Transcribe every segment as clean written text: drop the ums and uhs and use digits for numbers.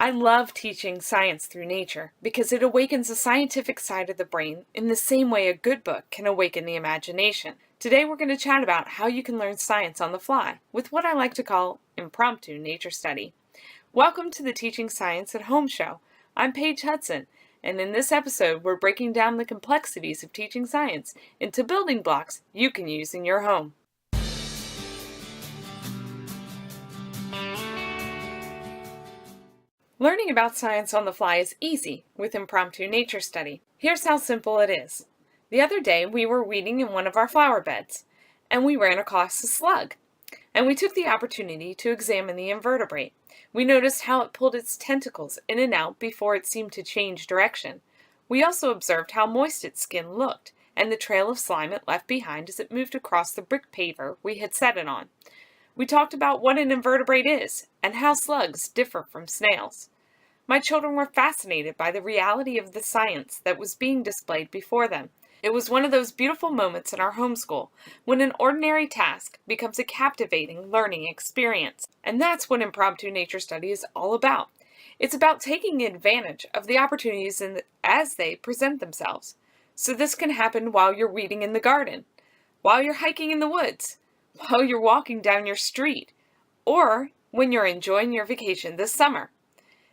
I love teaching science through nature because it awakens the scientific side of the brain in the same way a good book can awaken the imagination. Today we're going to chat about how you can learn science on the fly with what I like to call impromptu nature study. Welcome to the Teaching Science at Home show. I'm Paige Hudson, and in this episode we're breaking down the complexities of teaching science into building blocks you can use in your home. Learning about science on the fly is easy with impromptu nature study. Here's how simple it is. The other day we were weeding in one of our flower beds, and we ran across a slug. And we took the opportunity to examine the invertebrate. We noticed how it pulled its tentacles in and out before it seemed to change direction. We also observed how moist its skin looked, and the trail of slime it left behind as it moved across the brick paver we had set it on. We talked about what an invertebrate is, and how slugs differ from snails. My children were fascinated by the reality of the science that was being displayed before them. It was one of those beautiful moments in our homeschool when an ordinary task becomes a captivating learning experience. And that's what impromptu nature study is all about. It's about taking advantage of the opportunities as they present themselves. So this can happen while you're weeding in the garden, while you're hiking in the woods, while you're walking down your street, or when you're enjoying your vacation this summer.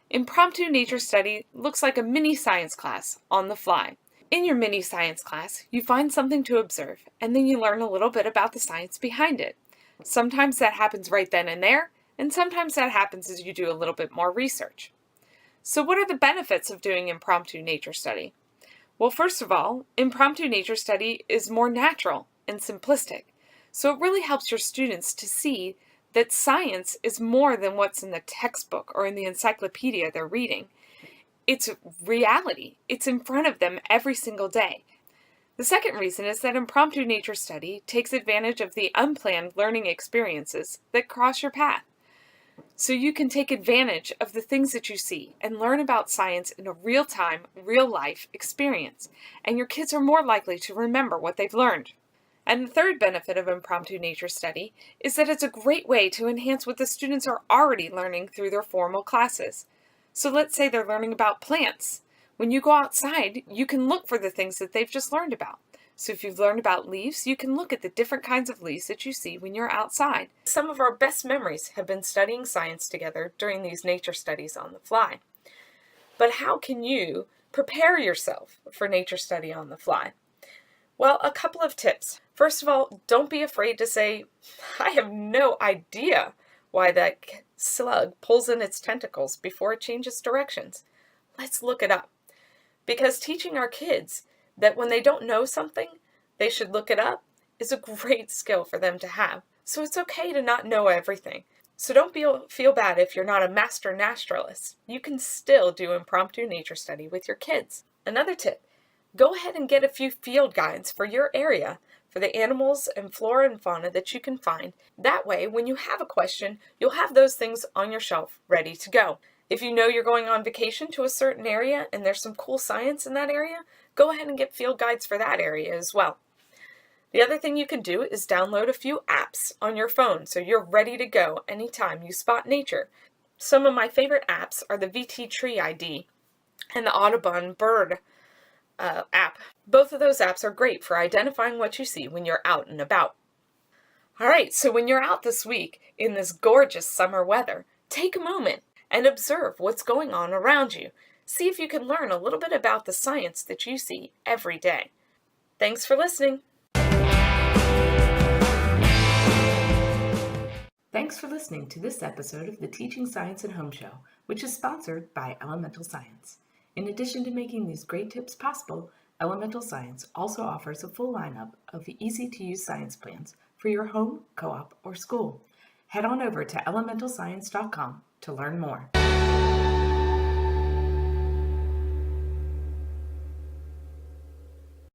Impromptu nature study looks like a mini science class on the fly. In your mini science class, you find something to observe, and then you learn a little bit about the science behind it. Sometimes that happens right then and there, and sometimes that happens as you do a little bit more research. So what are the benefits of doing impromptu nature study? Well, first of all, impromptu nature study is more natural and simplistic, so it really helps your students to see that science is more than what's in the textbook or in the encyclopedia they're reading. It's reality. It's in front of them every single day. The second reason is that impromptu nature study takes advantage of the unplanned learning experiences that cross your path. So you can take advantage of the things that you see and learn about science in a real-time, real-life experience. And your kids are more likely to remember what they've learned. And the third benefit of impromptu nature study is that it's a great way to enhance what the students are already learning through their formal classes. So let's say they're learning about plants. When you go outside, you can look for the things that they've just learned about. So if you've learned about leaves, you can look at the different kinds of leaves that you see when you're outside. Some of our best memories have been studying science together during these nature studies on the fly. But how can you prepare yourself for nature study on the fly? Well, a couple of tips. First of all, don't be afraid to say, I have no idea why that slug pulls in its tentacles before it changes directions. Let's look it up. Because teaching our kids that when they don't know something, they should look it up is a great skill for them to have. So it's okay to not know everything. So don't feel bad if you're not a master naturalist. You can still do impromptu nature study with your kids. Another tip, go ahead and get a few field guides for your area for the animals and flora and fauna that you can find. That way, when you have a question, you'll have those things on your shelf ready to go. If you know you're going on vacation to a certain area and there's some cool science in that area, go ahead and get field guides for that area as well. The other thing you can do is download a few apps on your phone so you're ready to go anytime you spot nature. Some of my favorite apps are the VT Tree ID and the Audubon Bird app. Both of those apps are great for identifying what you see when you're out and about. All right, so when you're out this week in this gorgeous summer weather, take a moment and observe what's going on around you. See if you can learn a little bit about the science that you see every day. Thanks for listening. Thanks for listening to this episode of the Teaching Science at Home show, which is sponsored by Elemental Science. In addition to making these great tips possible, Elemental Science also offers a full lineup of easy-to-use science plans for your home, co-op, or school. Head on over to elementalscience.com to learn more.